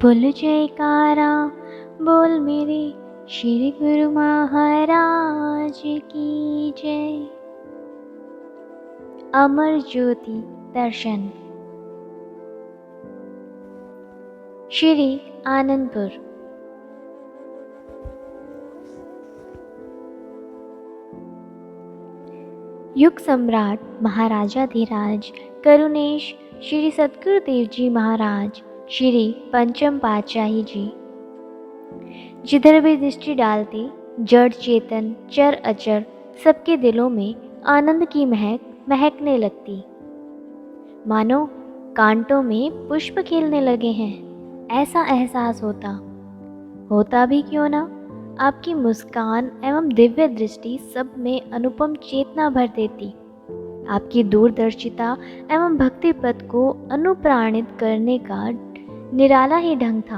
बोल जयकारा बोल मेरे श्री गुरु महाराज की जय। अमर ज्योति दर्शन श्री आनंदपुर। युग सम्राट महाराजाधिराज करुणेश श्री सद्गुरुदेव जी महाराज श्री पंचम पातशाही जी जिधर भी दृष्टि डालते जड़ चेतन चर अचर सबके दिलों में आनंद की महक महकने लगती, मानो कांटों में पुष्प खिलने लगे हैं ऐसा एहसास होता भी क्यों ना। आपकी मुस्कान एवं दिव्य दृष्टि सब में अनुपम चेतना भर देती। आपकी दूरदर्शिता एवं भक्ति पथ को अनुप्राणित करने का निराला ही ढंग था।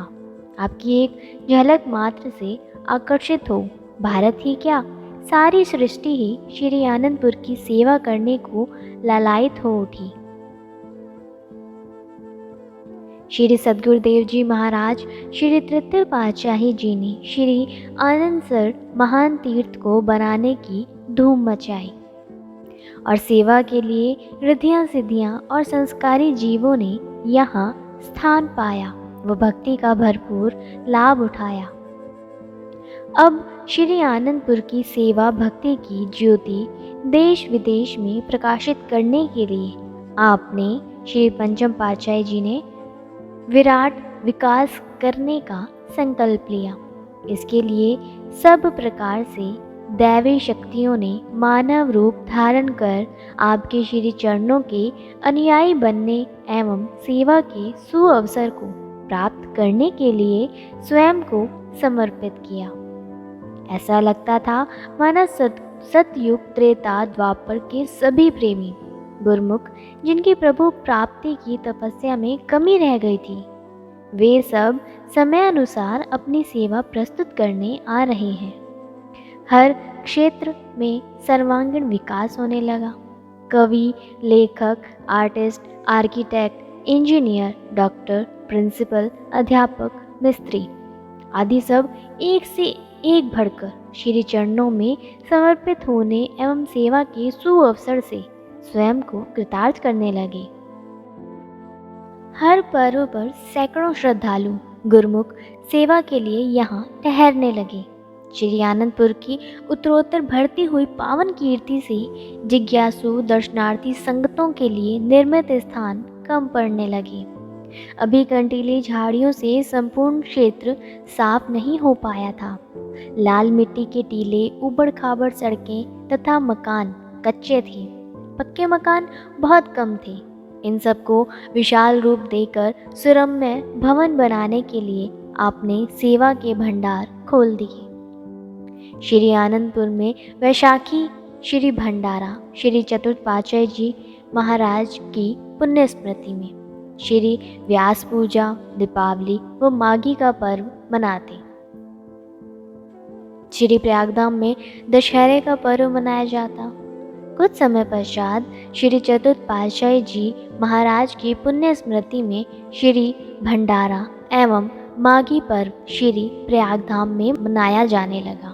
आपकी एक झलक मात्र से आकर्षित हो भारत ही क्या सारी सृष्टि ही श्री आनंदपुर की सेवा करने को लालायित हो उठी। श्री सद्गुरुदेव जी महाराज श्री तृतीय पातशाही जी ने श्री आनंदसर महान तीर्थ को बनाने की धूम मचाई और सेवा के लिए रिद्धियां सिद्धियां और संस्कारी जीवों ने यहाँ स्थान पाया व भक्ति का भरपूर लाभ उठाया। अब श्री आनंदपुर की सेवा भक्ति की ज्योति देश विदेश में प्रकाशित करने के लिए आपने श्री पंचम पातशाही जी ने विराट विकास करने का संकल्प लिया। इसके लिए सब प्रकार से दैवी शक्तियों ने मानव रूप धारण कर आपके श्री चरणों के अनुयायी बनने एवं सेवा के सुअवसर को प्राप्त करने के लिए स्वयं को समर्पित किया। ऐसा लगता था माना सतयुग त्रेता द्वापर के सभी प्रेमी गुरमुख जिनकी प्रभु प्राप्ति की तपस्या में कमी रह गई थी, वे सब समयानुसार अपनी सेवा प्रस्तुत करने आ रहे हैं। हर क्षेत्र में सर्वांगीण विकास होने लगा। कवि, लेखक, artist, architect, engineer, doctor, principal, अध्यापक, मिस्त्री आदि सब एक से एक बढ़कर श्री चरणों में समर्पित होने एवं सेवा के सुअवसर से स्वयं को कृतार्थ करने लगे। हर पर्व पर सैकड़ों श्रद्धालु गुरमुख सेवा के लिए यहाँ ठहरने लगे। श्री आनंदपुर की उत्तरोत्तर बढ़ती हुई पावन कीर्ति से जिज्ञासु दर्शनार्थी संगतों के लिए निर्मित स्थान कम पड़ने लगे। अभी कंटीली झाड़ियों से संपूर्ण क्षेत्र साफ नहीं हो पाया था। लाल मिट्टी के टीले, उबड़ खाबड़ सड़कें तथा मकान कच्चे थे। पक्के मकान बहुत कम थे। इन सबको विशाल रूप देकर सुरम्य भवन बनाने के लिए आपने सेवा के भंडार खोल दिए। श्री आनंदपुर में वैशाखी श्री भंडारा श्री चतुर्थ पातशाही जी महाराज की पुण्य स्मृति में श्री व्यास पूजा, दीपावली व माघी का पर्व मनाते। श्री प्रयागधाम में दशहरे का पर्व मनाया जाता। कुछ समय पश्चात श्री चतुर्थ पातशाही जी महाराज की पुण्य स्मृति में श्री भंडारा एवं माघी पर्व श्री प्रयागधाम में मनाया जाने लगा।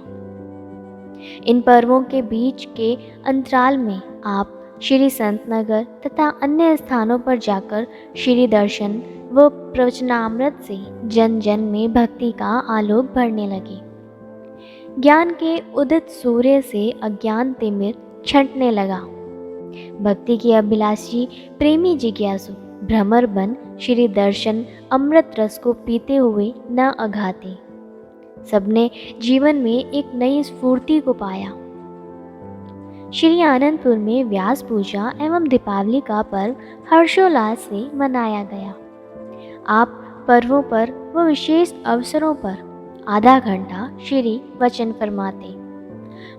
इन पर्वों के बीच के अंतराल में आप श्री संतनगर तथा अन्य स्थानों पर जाकर श्री दर्शन व प्रवचनामृत से जन जन में भक्ति का आलोक भरने लगे। ज्ञान के उदित सूर्य से अज्ञान तिमिर छंटने लगा। भक्ति की अभिलाषी प्रेमी जिज्ञासु भ्रमर बन श्री दर्शन अमृत रस को पीते हुए न अघाते। सबने जीवन में एक नई स्फूर्ति को पाया। श्री आनंदपुर में व्यास पूजा एवं दीपावली का पर्व हर्षोल्लास से मनाया गया। आप पर्वों पर व विशेष अवसरों पर आधा घंटा श्री वचन फरमाते।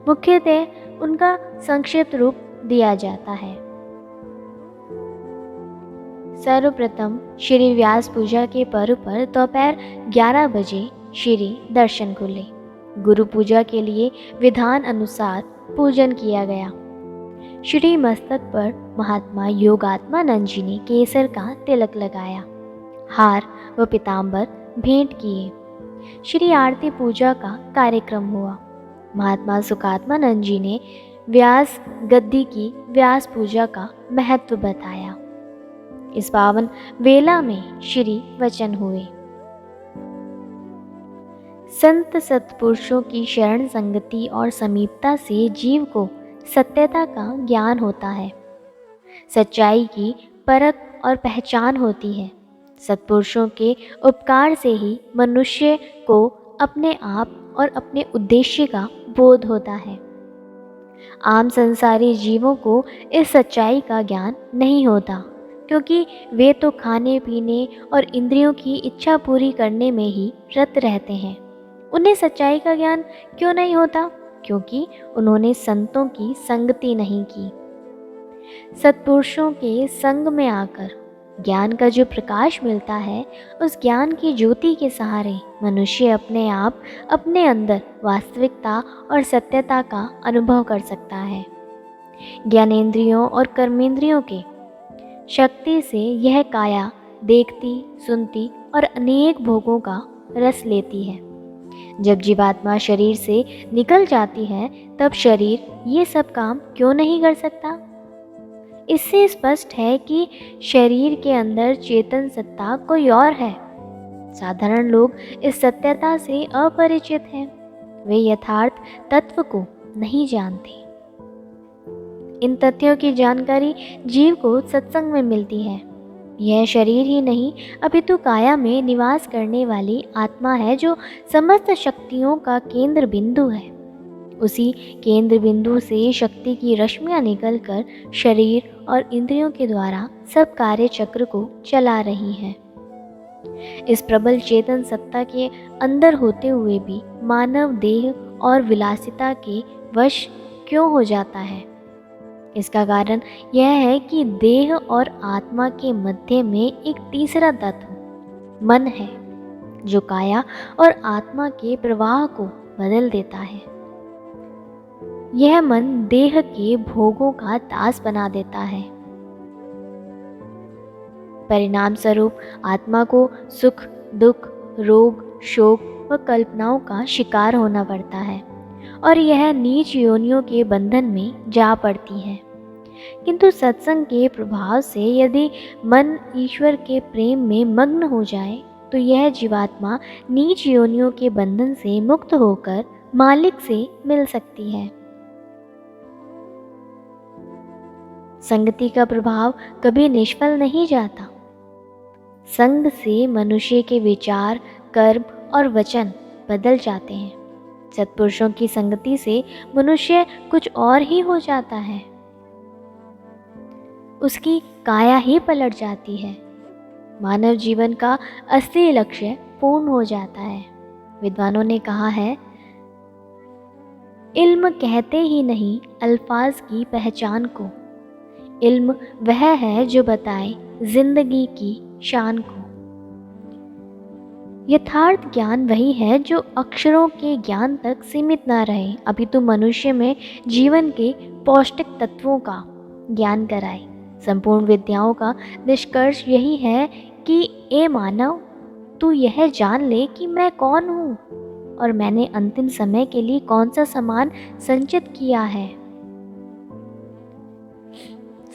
मुख्यतः उनका संक्षिप्त रूप दिया जाता है। सर्वप्रथम श्री व्यास पूजा के पर्व पर दोपहर 11 बजे श्री दर्शन खुले। गुरु पूजा के लिए विधान अनुसार पूजन किया गया। श्री मस्तक पर महात्मा योगात्मानंद जी ने केसर का तिलक लगाया। हार व पीताम्बर भेंट किए। श्री आरती पूजा का कार्यक्रम हुआ। महात्मा सुखात्मानंद जी ने व्यास गद्दी की व्यास पूजा का महत्व बताया। इस पावन वेला में श्री वचन हुए। संत सत्पुरुषों की शरण संगति और समीपता से जीव को सत्यता का ज्ञान होता है, सच्चाई की परख और पहचान होती है। सत्पुरुषों के उपकार से ही मनुष्य को अपने आप और अपने उद्देश्य का बोध होता है। आम संसारी जीवों को इस सच्चाई का ज्ञान नहीं होता, क्योंकि वे तो खाने पीने और इंद्रियों की इच्छा पूरी करने में ही रत रहते हैं। उन्हें सच्चाई का ज्ञान क्यों नहीं होता? क्योंकि उन्होंने संतों की संगति नहीं की। सत्पुरुषों के संग में आकर ज्ञान का जो प्रकाश मिलता है, उस ज्ञान की ज्योति के सहारे मनुष्य अपने आप, अपने अंदर वास्तविकता और सत्यता का अनुभव कर सकता है। ज्ञानेंद्रियों और कर्मेंद्रियों के शक्ति से यह काया देखती, सुनती और अनेक भोगों का रस लेती है। जब जीवात्मा शरीर से निकल जाती है, तब शरीर ये सब काम क्यों नहीं कर सकता? इससे स्पष्ट है कि शरीर के अंदर चेतन सत्ता कोई और है। साधारण लोग इस सत्यता से अपरिचित हैं। वे यथार्थ तत्व को नहीं जानते। इन तथ्यों की जानकारी जीव को सत्संग में मिलती है। यह शरीर ही नहीं, अपितु काया में निवास करने वाली आत्मा है, जो समस्त शक्तियों का केंद्र बिंदु है। उसी केंद्र बिंदु से शक्ति की रश्मियाँ निकलकर शरीर और इंद्रियों के द्वारा सब कार्य चक्र को चला रही हैं। इस प्रबल चेतन सत्ता के अंदर होते हुए भी मानव देह और विलासिता के वश क्यों हो जाता है? इसका कारण यह है कि देह और आत्मा के मध्य में एक तीसरा तत्व मन है, जो काया और आत्मा के प्रवाह को बदल देता है। यह मन देह के भोगों का दास बना देता है। परिणाम स्वरूप आत्मा को सुख, दुख, रोग, शोक व कल्पनाओं का शिकार होना पड़ता है और यह नीच योनियों के बंधन में जा पड़ती है। किंतु सत्संग के प्रभाव से यदि मन ईश्वर के प्रेम में मग्न हो जाए, तो यह जीवात्मा नीच योनियों के बंधन से मुक्त होकर मालिक से मिल सकती है। संगति का प्रभाव कभी निष्फल नहीं जाता। संग से मनुष्य के विचार, कर्म और वचन बदल जाते हैं। सत्पुरुषों की संगति से मनुष्य कुछ और ही हो जाता है। उसकी काया ही पलट जाती है। मानव जीवन का असली लक्ष्य पूर्ण हो जाता है। विद्वानों ने कहा है, इल्म कहते ही नहीं अल्फाज की पहचान को। इल्म वह है जो बताए जिंदगी की शान को। यथार्थ ज्ञान वही है जो अक्षरों के ज्ञान तक सीमित न रहे, अपितु मनुष्य में जीवन के पौष्टिक तत्वों का ज्ञान कराए। संपूर्ण विद्याओं का निष्कर्ष यही है कि ए मानव, तू यह जान ले कि मैं कौन हूँ और मैंने अंतिम समय के लिए कौन सा सामान संचित किया है।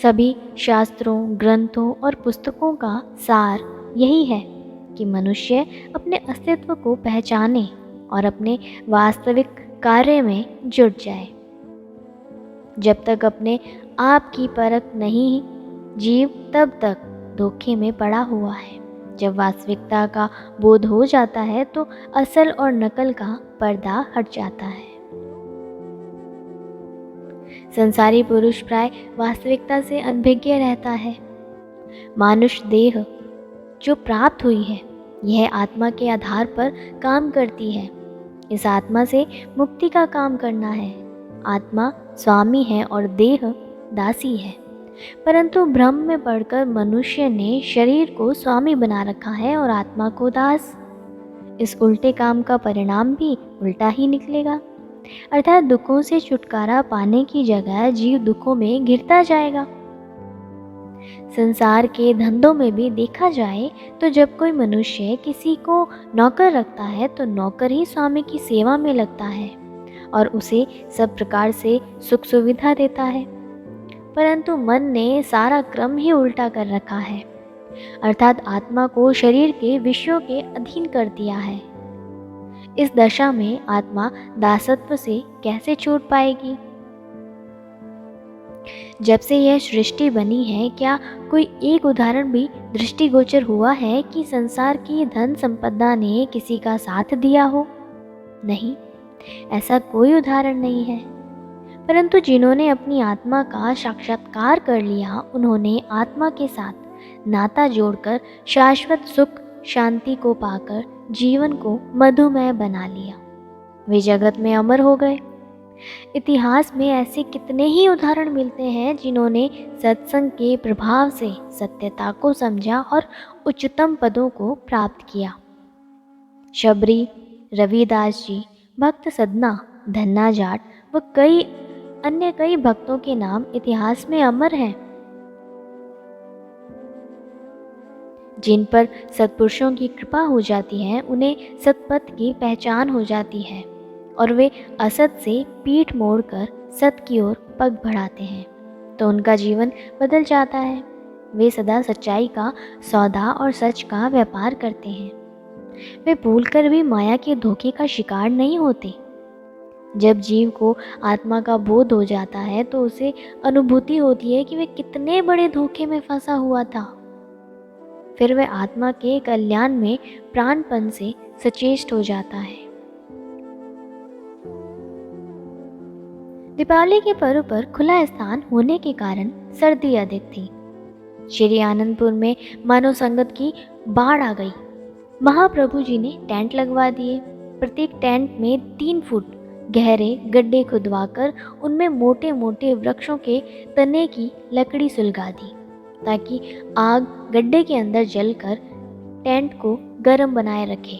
सभी शास्त्रों, ग्रंथों और पुस्तकों का सार यही है कि मनुष्य अपने अस्तित्व को पहचाने और अपने वास्तविक कार्य में जुट जाए। जब तक अपने आप की परख नहीं, जीव तब तक धोखे में पड़ा हुआ है। जब वास्तविकता का बोध हो जाता है, तो असल और नकल का पर्दा हट जाता है। संसारी पुरुष प्राय वास्तविकता से अनभिज्ञ रहता है। मानुष देह जो प्राप्त हुई है, यह आत्मा के आधार पर काम करती है। इस आत्मा से मुक्ति का काम करना है। आत्मा स्वामी है और देह दासी है। परंतु भ्रम में पड़कर मनुष्य ने शरीर को स्वामी बना रखा है और आत्मा को दास। इस उल्टे काम का परिणाम भी उल्टा ही निकलेगा, अर्थात दुखों से छुटकारा पाने की जगह जीव दुखों में घिरता जाएगा। संसार के धंधों में भी देखा जाए तो जब कोई मनुष्य किसी को नौकर रखता है तो नौकर ही स्वामी की सेवा में लगता है और उसे सब प्रकार से सुख सुविधा देता है। परंतु मन ने सारा क्रम ही उल्टा कर रखा है, अर्थात आत्मा को शरीर के विषयों के अधीन कर दिया है। इस दशा में आत्मा दासत्व से कैसे छूट पाएगी? जब से यह सृष्टि बनी है, क्या कोई एक उदाहरण भी दृष्टिगोचर हुआ है कि संसार की धन संपदा ने किसी का साथ दिया हो? नहीं, ऐसा कोई उदाहरण नहीं है। परंतु जिन्होंने अपनी आत्मा का साक्षात्कार कर लिया, उन्होंने आत्मा के साथ नाता जोड़कर शाश्वत सुख शांति को पाकर जीवन को मधुमय बना लिया। वे जगत में अमर हो गए। इतिहास में ऐसे कितने ही उदाहरण मिलते हैं जिन्होंने सत्संग के प्रभाव से सत्यता को समझा और उच्चतम पदों को प्राप्त किया। शबरी, रविदास जी, भक्त सदना, धन्ना जाट व कई भक्तों के नाम इतिहास में अमर हैं। जिन पर सत्पुरुषों की कृपा हो जाती है, उन्हें सतपथ की पहचान हो जाती है और वे असत से पीठ मोड़कर सत की ओर पग बढ़ाते हैं तो उनका जीवन बदल जाता है। वे सदा सच्चाई का सौदा और सच का व्यापार करते हैं। वे भूलकर भी माया के धोखे का शिकार नहीं होते। जब जीव को आत्मा का बोध हो जाता है तो उसे अनुभूति होती है कि वे कितने बड़े धोखे में फंसा हुआ था। फिर वह आत्मा के कल्याण में प्राणपन से सचेष्ट हो जाता है। दीपावली के पर्व पर खुला स्थान होने के कारण सर्दी अधिक थी। श्री आनंदपुर में मानव संगत की बाढ़ आ गई। महाप्रभु जी ने टेंट लगवा दिए। प्रत्येक टेंट में 3 फुट गहरे गड्ढे खुदवाकर उनमें मोटे मोटे वृक्षों के तने की लकड़ी सुलगा दी ताकि आग गड्ढे के अंदर जलकर टेंट को गर्म बनाए रखे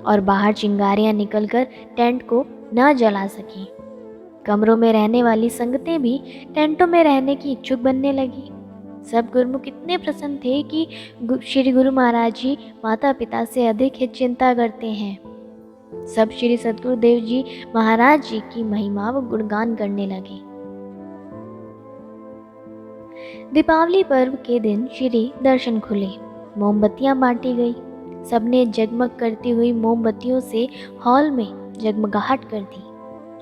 और बाहर चिंगारियां निकलकर टेंट को न जला सकें। कमरों में रहने वाली संगतें भी टेंटों में रहने की इच्छुक बनने लगी। सब गुरुमुख इतने प्रसन्न थे कि श्री गुरु महाराज जी माता पिता से अधिक हित चिंता करते हैं। सब श्री सद्गुरुदेव जी महाराज जी की महिमा व गुणगान करने लगे। दीपावली पर्व के दिन श्री दर्शन खुले, मोमबत्तियां बांटी गई। सबने जगमग करती हुई मोमबत्तियों से हॉल में जगमगाहट कर दी।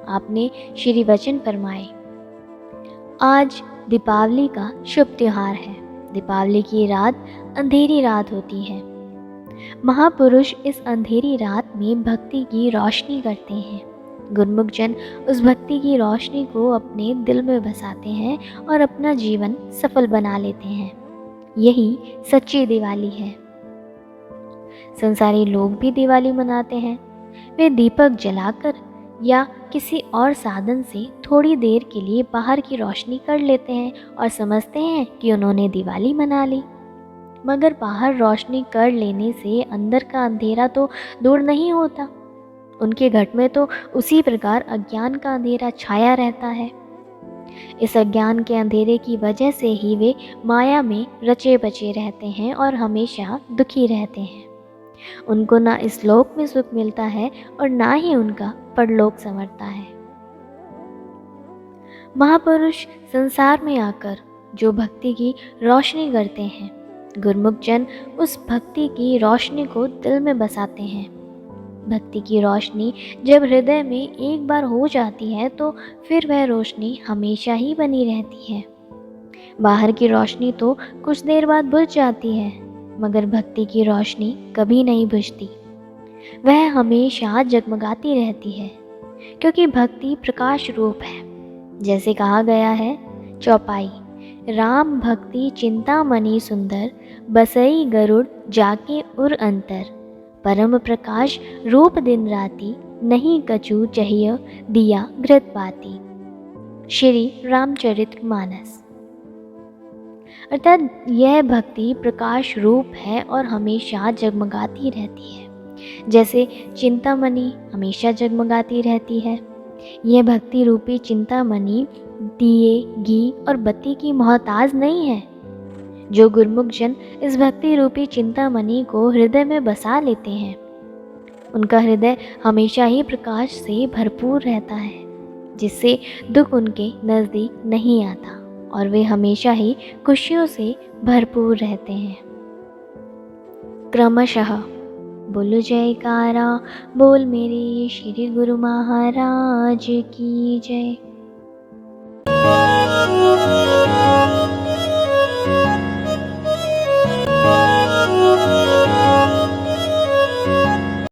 आपने श्री वचन फरमाए, आज दीपावली का शुभ त्योहार है। दीपावली की रात अंधेरी रात होती है। महापुरुष इस अंधेरी रात में भक्ति की रोशनी करते हैं। गुरुमुख जन उस भक्ति की रोशनी को अपने दिल में बसाते हैं और अपना जीवन सफल बना लेते हैं। यही सच्ची दिवाली है। संसारी लोग भी दिवाली मनाते हैं। वे दीपक जलाकर या किसी और साधन से थोड़ी देर के लिए बाहर की रोशनी कर लेते हैं और समझते हैं कि उन्होंने दिवाली मना ली। मगर बाहर रोशनी कर लेने से अंदर का अंधेरा तो दूर नहीं होता। उनके घट में तो उसी प्रकार अज्ञान का अंधेरा छाया रहता है। इस अज्ञान के अंधेरे की वजह से ही वे माया में रचे बचे रहते हैं और हमेशा दुखी रहते हैं। उनको ना इस लोक में सुख मिलता है और ना ही उनका परलोक संवरता है। महापुरुष संसार में आकर जो भक्ति की रोशनी करते हैं, गुरुमुख जन उस भक्ति की रोशनी को दिल में बसाते हैं। भक्ति की रोशनी जब हृदय में एक बार हो जाती है तो फिर वह रोशनी हमेशा ही बनी रहती है। बाहर की रोशनी तो कुछ देर बाद बुझ जाती है, मगर भक्ति की रोशनी कभी नहीं बुझती। वह हमेशा जगमगाती रहती है, क्योंकि भक्ति प्रकाश रूप है। जैसे कहा गया है, चौपाई, राम भक्ति चिंतामणि सुंदर, बसई गरुड़ जाके उर अंतर, परम प्रकाश रूप दिन राति, नहीं कछु चाहिए दिया घृत पाती। श्री रामचरितमानस। अर्थात यह भक्ति प्रकाश रूप है और हमेशा जगमगाती रहती है। जैसे चिंतामणि हमेशा जगमगाती रहती है। यह भक्ति रूपी चिंतामणि दिए, घी और बत्ती की मोहताज नहीं है। जो गुरुमुख जन इस भक्ति रूपी चिंतामणि को हृदय में बसा लेते हैं, उनका हृदय हमेशा ही प्रकाश से भरपूर रहता है, जिससे दुख उनके नज़दीक नहीं आता और वे हमेशा ही खुशियों से भरपूर रहते हैं। क्रमशः बोलो जयकारा, बोल मेरे श्री गुरु महाराज की जय।